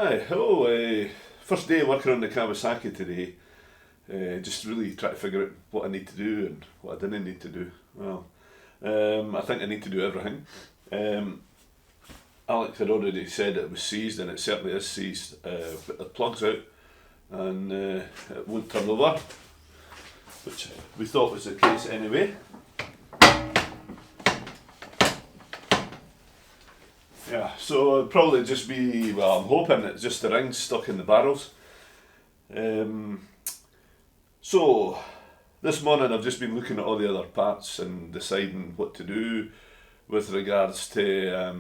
Hi, hello. First day working on the Kawasaki today. Just really trying to figure out what I need to do and what I didn't need to do. Well, I think I need to do everything. Alex had already said it was seized, and it certainly is seized, but the plug's out and it won't turn over, which we thought was the case anyway. Yeah, so it'll probably just be, well, I'm hoping it's just the rings stuck in the barrels. So this morning I've just been looking at all the other parts and deciding what to do with regards to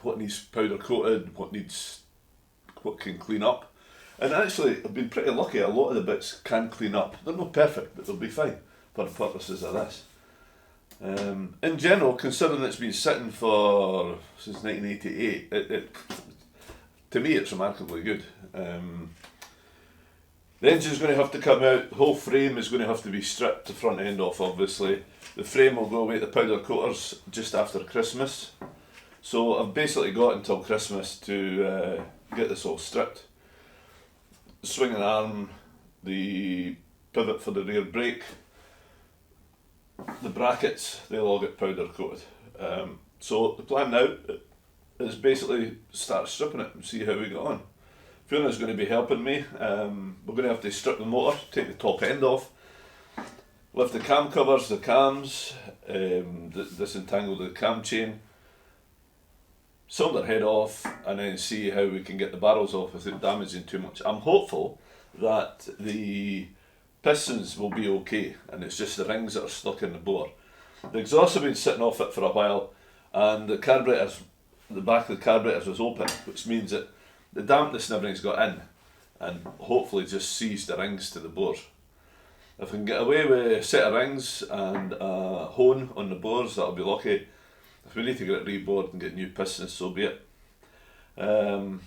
what needs powder coated, what can clean up. And actually I've been pretty lucky, a lot of the bits can clean up. They're not perfect, but they'll be fine for the purposes of this. In general, considering it's been sitting since 1988, to me it's remarkably good. The engine's going to have to come out, the whole frame is going to have to be stripped, the front end off obviously. The frame will go away to powder coaters just after Christmas. So I've basically got until Christmas to get this all stripped. The swinging arm, the pivot for the rear brake, the brackets, they'll all get powder coated. So the plan now is basically start stripping it and see how we get on. Fiona's going to be helping me. We're going to have to strip the motor, take the top end off, lift the cam covers, the cams, disentangle the cam chain, cylinder head off, and then see how we can get the barrels off without damaging too much. I'm hopeful that the pistons will be okay, and it's just the rings that are stuck in the bore. The exhaust have been sitting off it for a while, and the back of the carburetors was open, which means that the dampness and everything's got in, and hopefully just seized the rings to the bores. If we can get away with a set of rings and a hone on the bores, that'll be lucky. If we need to get it rebored and get new pistons, so be it. I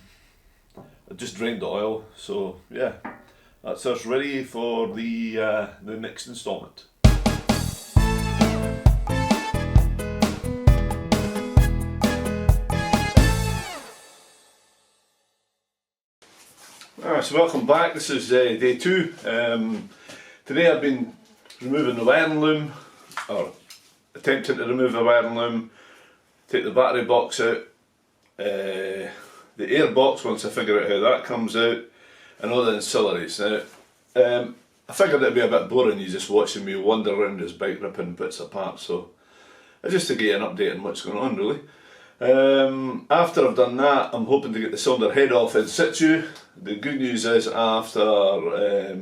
just drained the oil, so yeah. That's us ready for the next instalment. Alright, so welcome back. This is day 2. Today I've been removing the wiring loom, or attempting to remove the wiring loom, take the battery box out, the air box once I figure out how that comes out, and all the ancillaries. Now, I figured it'd be a bit boring you just watching me wander around this bike ripping bits apart, so just to get an update on what's going on really. After I've done that, I'm hoping to get the cylinder head off in situ. The good news is after a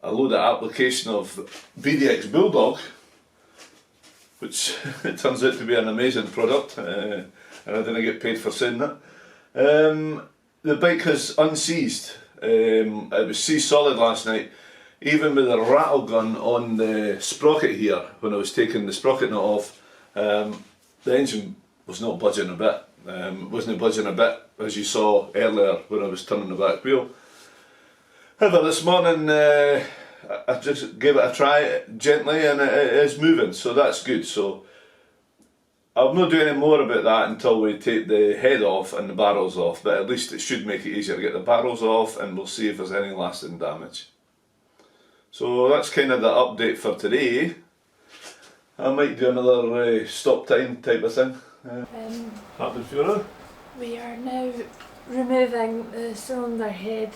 load of application of BDX Bulldog, which it turns out to be an amazing product, and I didn't get paid for saying that. The bike has unseized. It was seized solid last night, even with a rattle gun on the sprocket here. When I was taking the sprocket nut off, the engine was not budging a bit. It wasn't budging a bit, as you saw earlier when I was turning the back wheel. However, this morning I just gave it a try gently, and it is moving, so that's good. So I'll not do any more about that until we take the head off and the barrels off, but at least it should make it easier to get the barrels off, and we'll see if there's any lasting damage. So that's kind of the update for today. I might do another stop time type of thing. Happening, Fiona? We are now removing the cylinder head.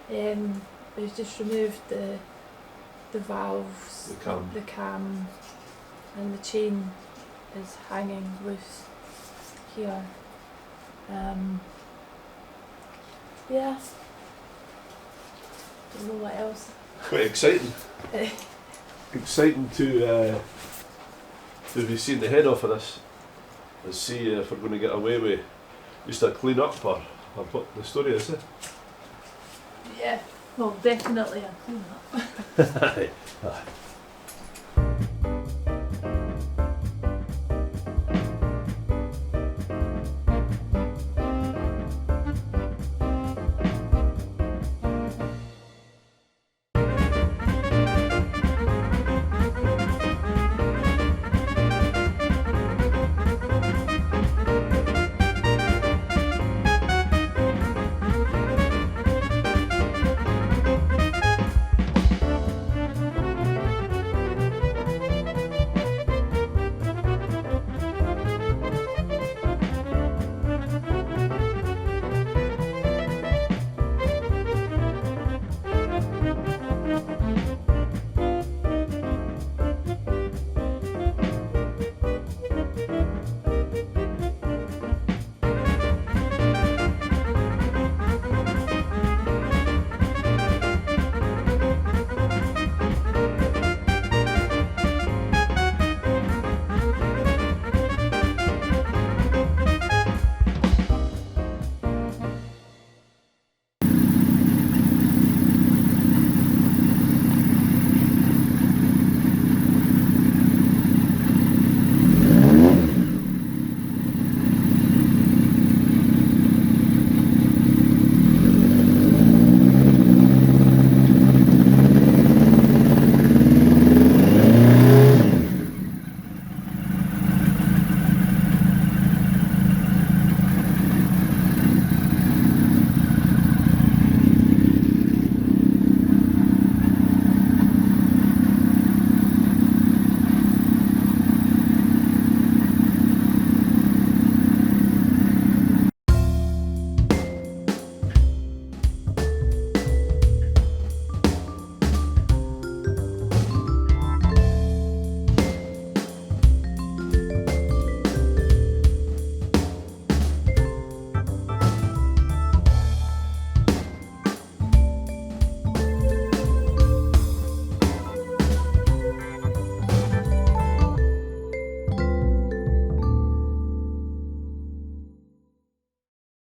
We've just removed the valves, the cam, and the chain is hanging loose here. Yeah. Don't know what else. Quite exciting. Exciting to be seeing the head off of this. Let's see if we're going to get away with just a clean up or what the story is. Yeah, well, definitely a clean up.